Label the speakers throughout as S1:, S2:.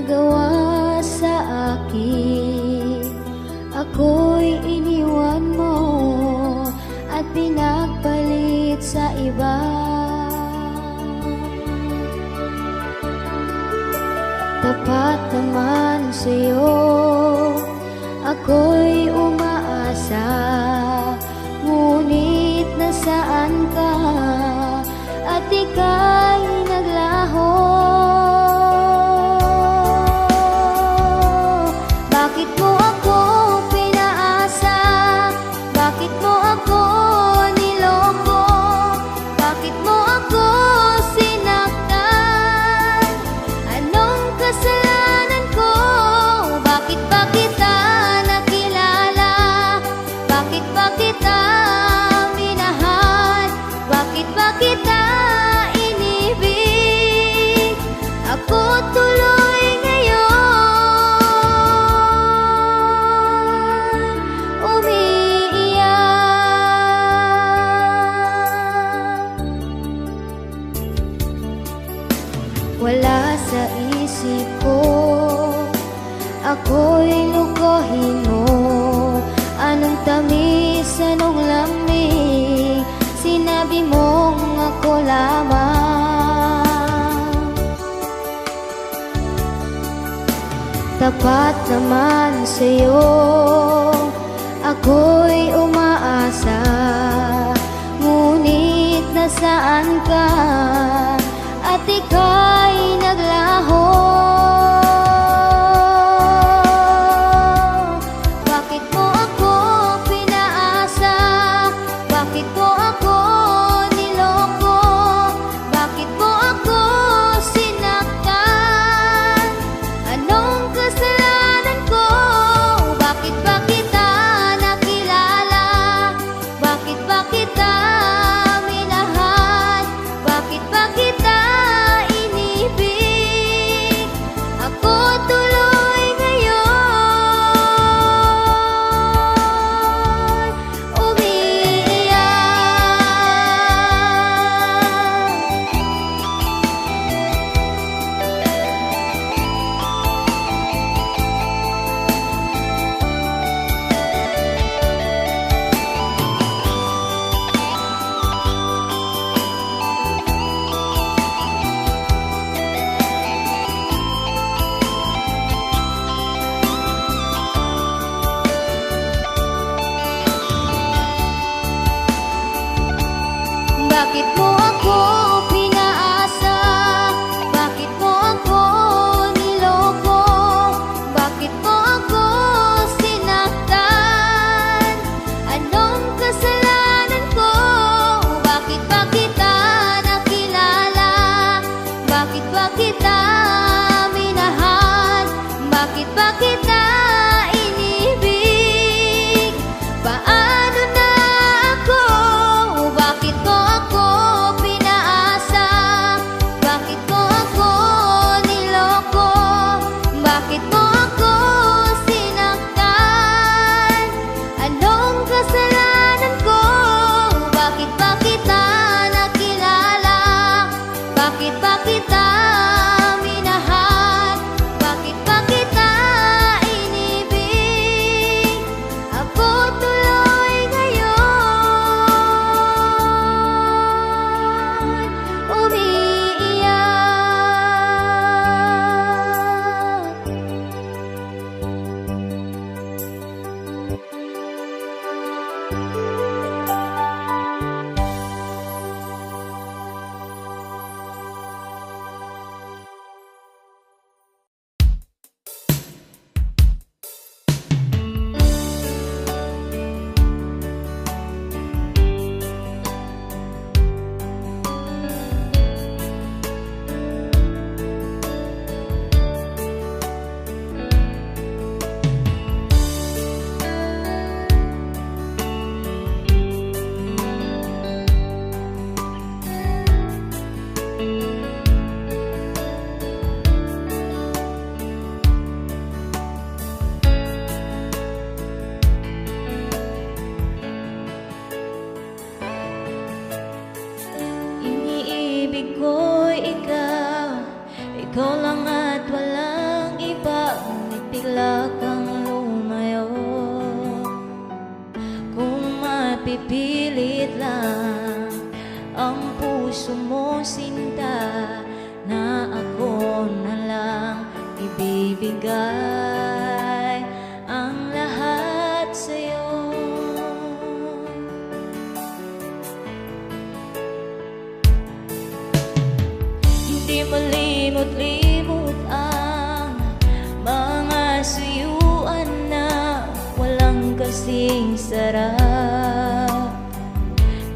S1: nagawa sa akin. Ako'y iniwan mo at pinagpalit sa iba. Tapat naman sa'yo ako'y umaasa, ngunit nasaan ka at ika'y naglaho. Bakit mo ako pinaasa? Bakit mo ako niloko? Bakit mo ako sinaktan? Anong kasalanan ko? Bakit ba kita nakilala? Bakit ba kita minahal? Bakit ba kita inibig? Ako tuloy ngayon umiiyak. Wala sa isip ko ako'y lukohin mo. Anong tamis, anong lamig, sinabi mong ako lamang. Tapat naman sa'yo ako'y umaasa, ngunit nasaan ka at ika'y naglaho. Bakit mo ako pinaasa? Bakit mo ako niloko? Bakit mo ako sinaktan? Anong kasalanan ko? Bakit ba kita nakilala? Bakit ba kita minahal? Bakit ba kita inibig?
S2: napipilit lang ang puso mo, sinta, na ako na lang ibibigay ang lahat sa'yo. Hindi malimot-limot ang mga suyuan na walang kasing sarap.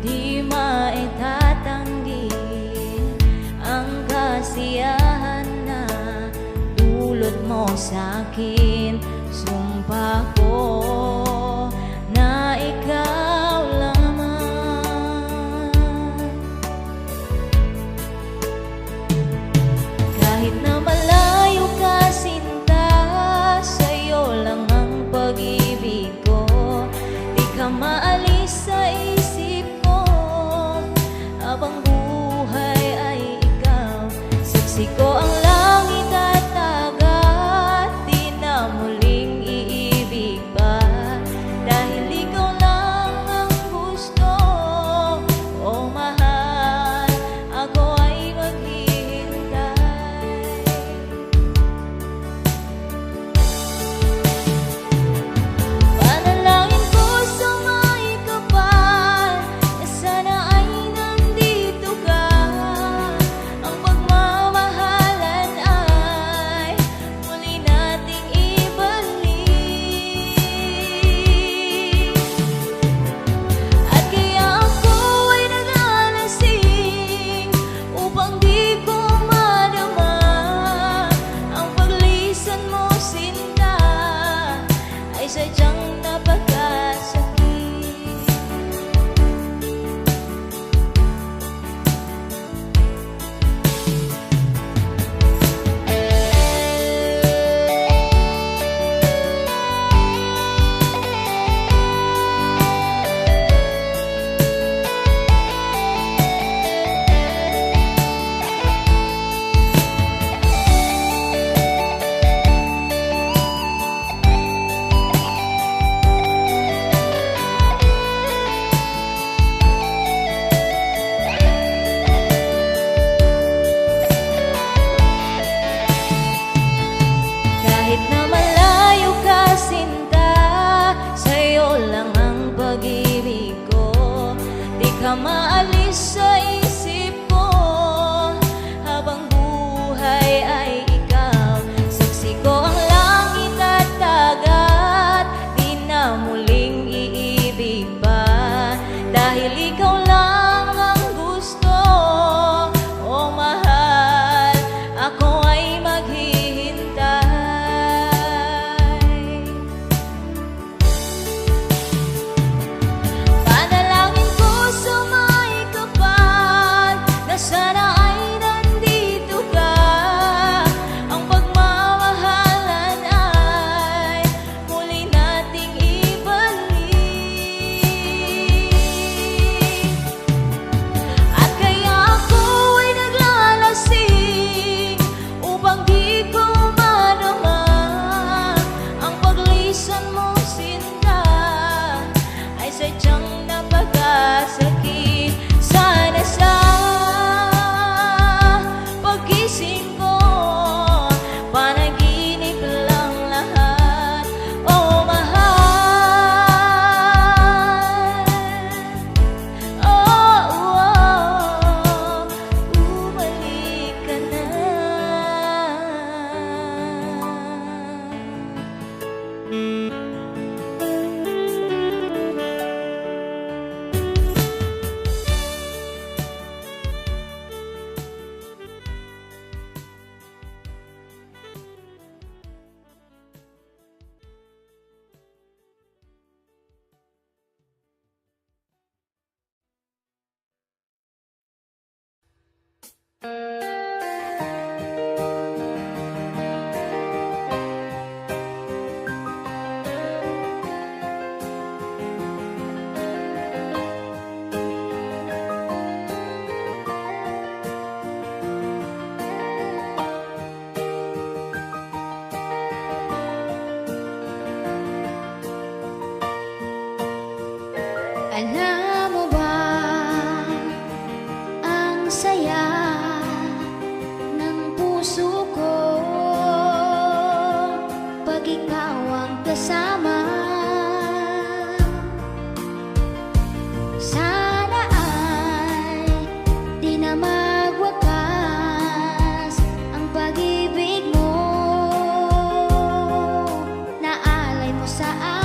S2: Di maitatanggi ang kasiyahan na dulot mo sa'kin. Sumpa ko na ikaw lamang. Kahit na malayo ka, sinta, sa'yo lang ang pag-ibig ko. Di ka maalis sa isip ko, habang buhay ay ikaw. Saksi ko ang langit at dagat, di na muling iibig pa. Dahil ikaw lang ang gusto, oh mahal, ako ay maghihintay. Panalangin ko sa may kapal na sana ay nandito ka. Ang pagmamahalan ay muli nating ibalik. At kaya ako ay nag-aalasing upang di ko madama ang paglisan mo, sinta, ay sadyang napakasakit. Kahit na malayo ka, sinta, sa'yo lang ang pag-ibig ko. Di ka maalis sa isip ko, habang buhay ay ikaw. Saksi ko ang langit at dagat, di na muling iibig pa. Dahil ikaw lang ang gusto, oh mahal, ako ay maghihintay. Panalangin ko sa may kapal na sana ay nandito ka. Ang pagmamahalan ay muli nating ibalik. At kaya ako ay naglalasing upang di ko madama ang paglisan mo, sinta, ay sadyang napakasakit. Sana sa paggising ko, panaginip lang lahat, oh mahal. Oh, bumalik ka na.
S1: Alam mo ba ang saya ng puso ko pag ikaw ang kasama? Sana ay di na magwakas ang pag-ibig mo na alay mo sa akin.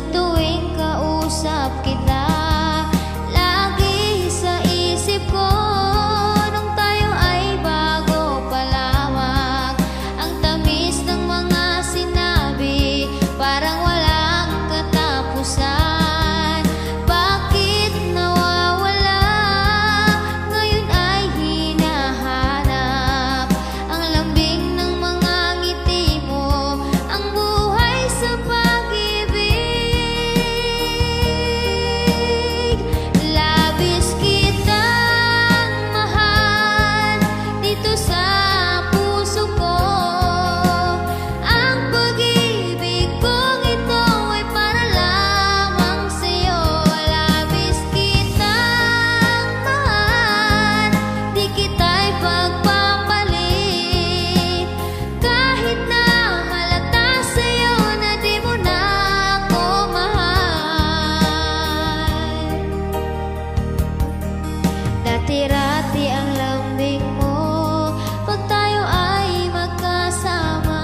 S1: tuwing kausap kita, lagi sa isip ko nung tayo ay bago pa lamang. Ang tamis ng mga sinabi, parang walang katapusan. Bakit nawawala? Ngayon ay hinahanap ang lambing ng mga ngiti mo, ang buhay sa pag-ibig. Labis kitang mahal dito sa puso ko. Ang pag-ibig kong ito ay para lamang sa'yo. Labis kitang mahal, di kita'y pagpapalit. Kahit na halata sa'yo na di mo na ako mahal. Dati-rati ang lambing mo pag tayo ay magkasama.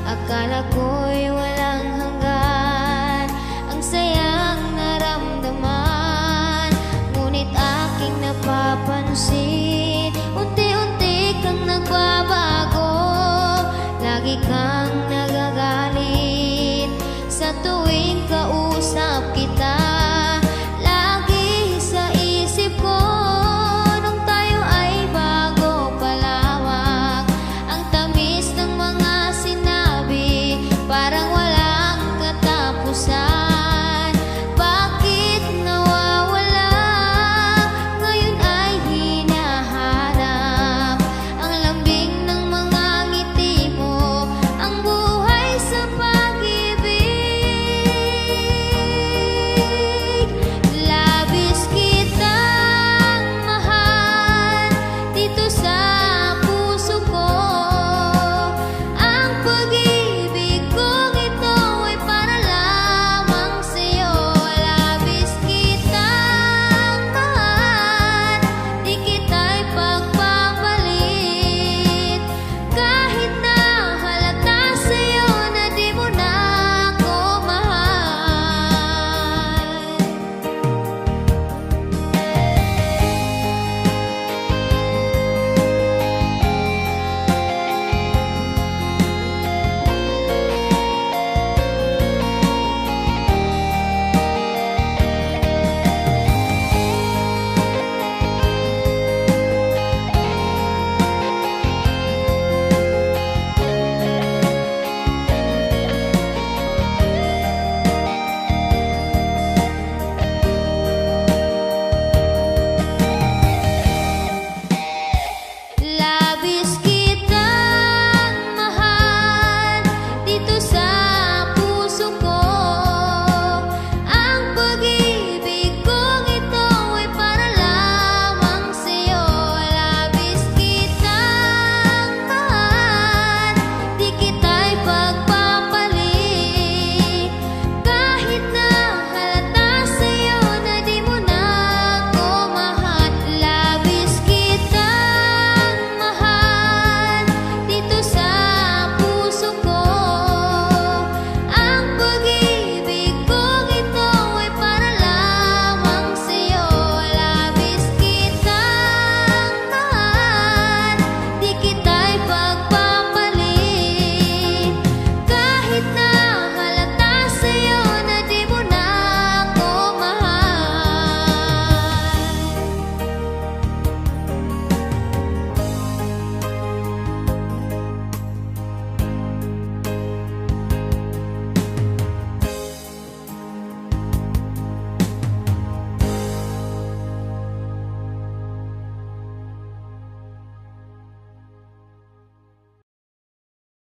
S1: Akala ko'y walang hanggan ang sayang naramdaman. Ngunit aking napapansin, unti-unti kang nagbabago. Lagi kang